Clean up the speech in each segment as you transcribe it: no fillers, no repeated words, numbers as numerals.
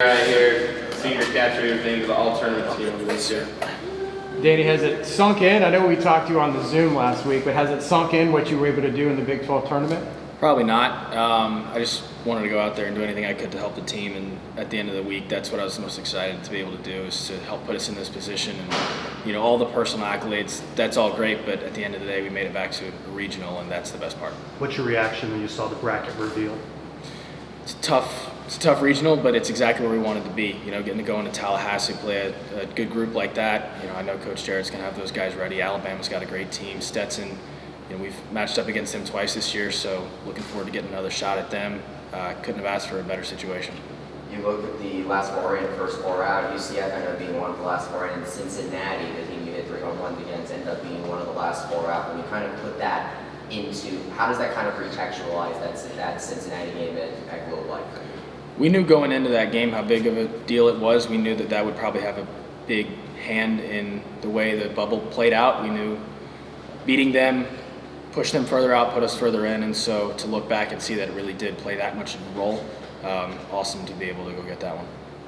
Right here, senior catcher, you're named to the all-tournament team this year. Danny, has it sunk in? I know we talked to you on the Zoom last week, but has it sunk in what you were able to do in the Big 12 tournament? Probably not. I just wanted to go out there and do anything I could to help the team, and at the end of the week, that's what I was most excited to be able to do, is to help put us in this position. And all the personal accolades, that's all great, but at the end of the day, we made it back to a regional, and that's the best part. What's your reaction when you saw the bracket reveal? It's a tough regional, but it's exactly where we wanted to be. Getting to go into Tallahassee, play a good group like that. I know Coach Jarrett's going to have those guys ready. Alabama's got a great team. Stetson, we've matched up against them twice this year, so looking forward to getting another shot at them. Couldn't have asked for a better situation. You look at the last four in, first four out. UCF ended up being one of the last four in. Cincinnati, the team you hit 3 home runs against, ended up being one of the last four out. When you kind of put that into, how does that kind of recontextualize that Cincinnati game at Globe Life for you? We knew going into that game how big of a deal it was. We knew that would probably have a big hand in the way the bubble played out. We knew beating them, push them further out, put us further in, and so to look back and see that it really did play that much of a role, awesome to be able to go get that one.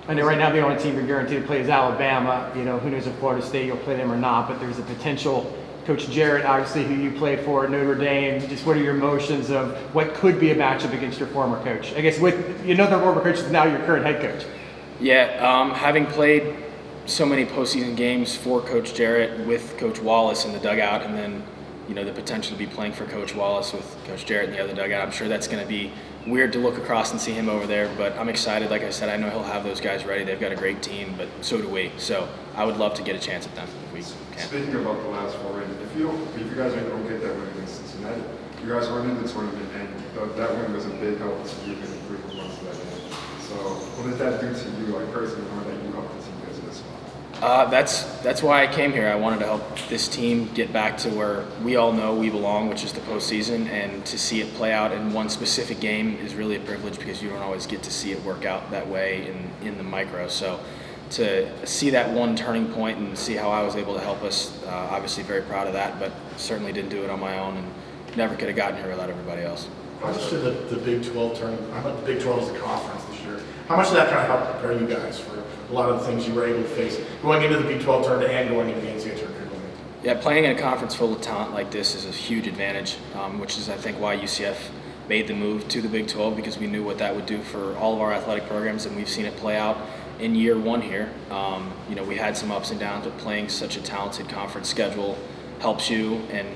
I know right now the only team you're guaranteed to play is Alabama. Who knows if Florida State you'll play them or not, but there's a potential. Coach Jarrett, obviously, who you played for at Notre Dame, just what are your emotions of what could be a matchup against your former coach? I guess the former coach is now your current head coach. Yeah, having played so many postseason games for Coach Jarrett with Coach Wallace in the dugout, and then the potential to be playing for Coach Wallace with Coach Jarrett in the other dugout, I'm sure that's going to be weird to look across and see him over there, but I'm excited. Like I said, I know he'll have those guys ready. They've got a great team, but so do we. So I would love to get a chance at them if we can. Speaking about the last four, if you guys don't get that win against Cincinnati, you guys aren't in the tournament, and that win was a big help to you in the 3 months of that game. So what does that do to you, like personally, knowing that you helped the team get to this spot? That's why I came here. I wanted to help this team get back to where we all know we belong, which is the postseason, and to see it play out in one specific game is really a privilege because you don't always get to see it work out that way in the micro. So to see that one turning point and see how I was able to help us, obviously very proud of that, but certainly didn't do it on my own and never could have gotten here without everybody else. How much did the Big 12 tournament, how about the Big 12 as a conference this year, how much did that kind of help prepare you guys for a lot of the things you were able to face going into the Big 12 tournament and going into the NCAA tournament? Yeah, playing in a conference full of talent like this is a huge advantage, which is I think why UCF made the move to the Big 12, because we knew what that would do for all of our athletic programs, and we've seen it play out in year one here. We had some ups and downs, but playing such a talented conference schedule helps you, and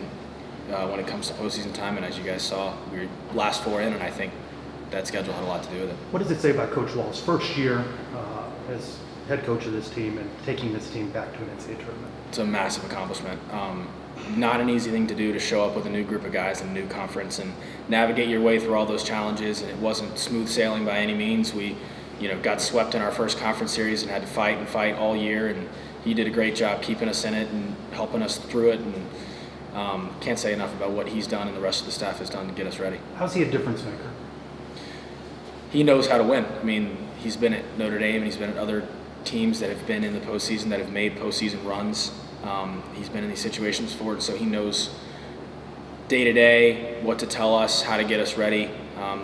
when it comes to postseason time, and as you guys saw, we were last 4 in, and I think that schedule had a lot to do with it. What does it say about Coach Wall's first year as head coach of this team and taking this team back to an NCAA tournament? It's a massive accomplishment. Not an easy thing to do, to show up with a new group of guys in a new conference and navigate your way through all those challenges, and it wasn't smooth sailing by any means. We got swept in our first conference series and had to fight all year, and he did a great job keeping us in it and helping us through it, and can't say enough about what he's done and the rest of the staff has done to get us ready. How's he a difference maker? He knows how to win. I mean, he's been at Notre Dame and he's been at other teams that have been in the postseason, that have made postseason runs. He's been in these situations before, so he knows day to day what to tell us, how to get us ready,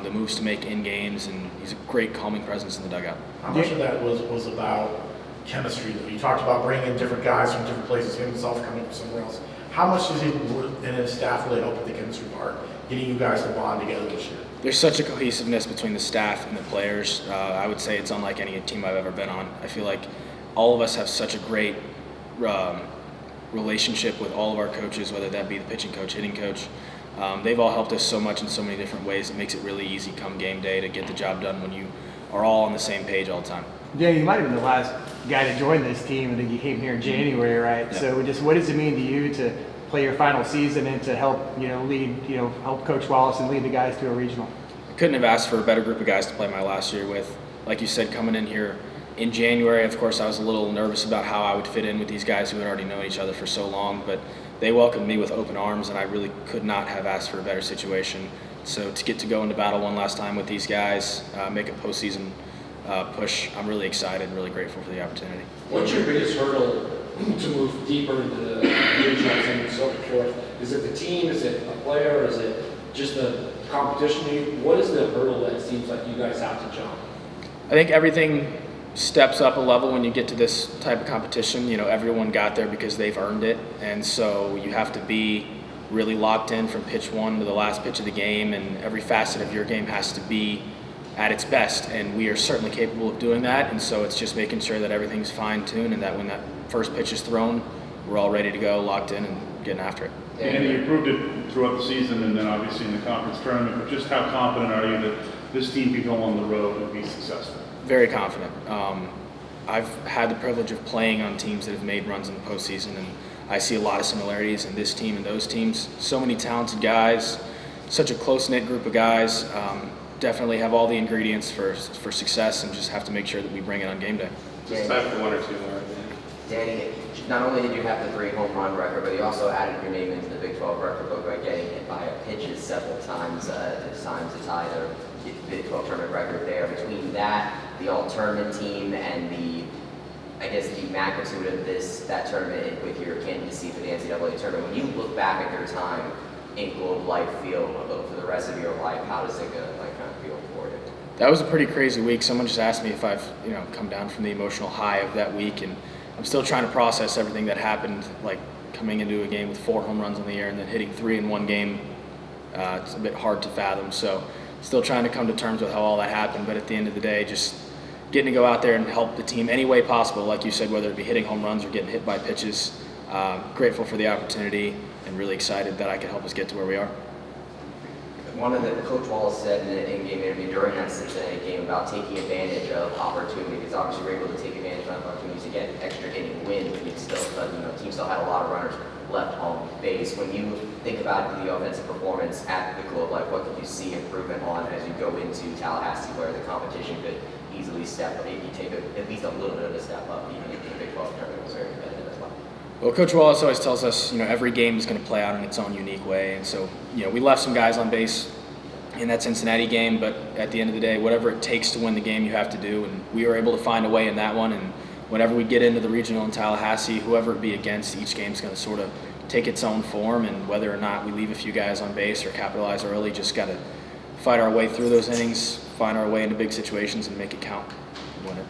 the moves to make in games, and he's a great calming presence in the dugout. How much of that was about chemistry? You talked about bringing in different guys from different places, him himself coming from somewhere else. How much does he and his staff really help with the chemistry part, getting you guys to bond together this year? There's such a cohesiveness between the staff and the players. I would say it's unlike any team I've ever been on. I feel like all of us have such a great relationship with all of our coaches, whether that be the pitching coach, hitting coach. They've all helped us so much in so many different ways. It makes it really easy come game day to get the job done when you are all on the same page all the time. Yeah, you might have been the last guy to join this team. I think you came here in January, right? Yeah. So just what does it mean to you to play your final season and to help, lead, help Coach Wallace and lead the guys to a regional? I couldn't have asked for a better group of guys to play my last year with. Like you said, coming in here in January, of course, I was a little nervous about how I would fit in with these guys who had already known each other for so long, but they welcomed me with open arms, and I really could not have asked for a better situation. So to get to go into battle one last time with these guys, make a postseason push, I'm really excited and really grateful for the opportunity. What's your biggest hurdle to move deeper into the regionals and so forth? Is it the team? Is it a player? Is it just the competition? What is the hurdle that it seems like you guys have to jump? I think everything steps up a level when you get to this type of competition. You know, everyone got there because they've earned it, and so you have to be really locked in from pitch one to the last pitch of the game, and every facet of your game has to be at its best, and we are certainly capable of doing that. And so it's just making sure that everything's fine-tuned and that when that first pitch is thrown, we're all ready to go, locked in, and getting after it. And you proved it throughout the season and then obviously in the conference tournament, but just how confident are you that this team can go on the road and be successful? Very confident. I've had the privilege of playing on teams that have made runs in the postseason, and I see a lot of similarities in this team and those teams. So many talented guys, such a close-knit group of guys. Definitely have all the ingredients for success, and just have to make sure that we bring it on game day. Just time for one or two more. Danny, not only did you have the 3 home run record, but you also added your name into the Big 12 record book by getting hit by pitches several times to tie the Big 12 tournament record there. Between that, the all-tournament team, and the magnitude of that tournament with your candidacy for the NCAA tournament, when you look back at your time in Globe Life Field for the rest of your life, how does it kind of feel for you? That was a pretty crazy week. Someone just asked me if I've come down from the emotional high of that week, and I'm still trying to process everything that happened, like coming into a game with 4 home runs in the air and then hitting 3 in one game. It's a bit hard to fathom, so still trying to come to terms with how all that happened. But at the end of the day, just getting to go out there and help the team any way possible, like you said, whether it be hitting home runs or getting hit by pitches. Grateful for the opportunity and really excited that I could help us get to where we are. One of the Coach Wallace said in an in-game interview during that Cincinnati game about taking advantage of opportunities. Obviously, we were able to take advantage of opportunities to get extra inning wins, but team still had a lot of runners left on base. When you think about the offensive performance at the Globe Life, what could you see improvement on as you go into Tallahassee, where the competition could easily step up, maybe take at least a little bit of a step up, even if the Big 12 tournament was very competitive as well? Well, Coach Wallace always tells us, every game is going to play out in its own unique way. And so, we left some guys on base in that Cincinnati game, but at the end of the day, whatever it takes to win the game, you have to do. And we were able to find a way in that one. And whenever we get into the regional in Tallahassee, whoever it be against, each game's going to sort of take its own form. And whether or not we leave a few guys on base or capitalize early, just got to fight our way through those innings, find our way into big situations, and make it count when it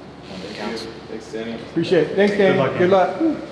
counts. Thanks, Danny. Appreciate it. Thanks, Dan. Good luck, Good luck.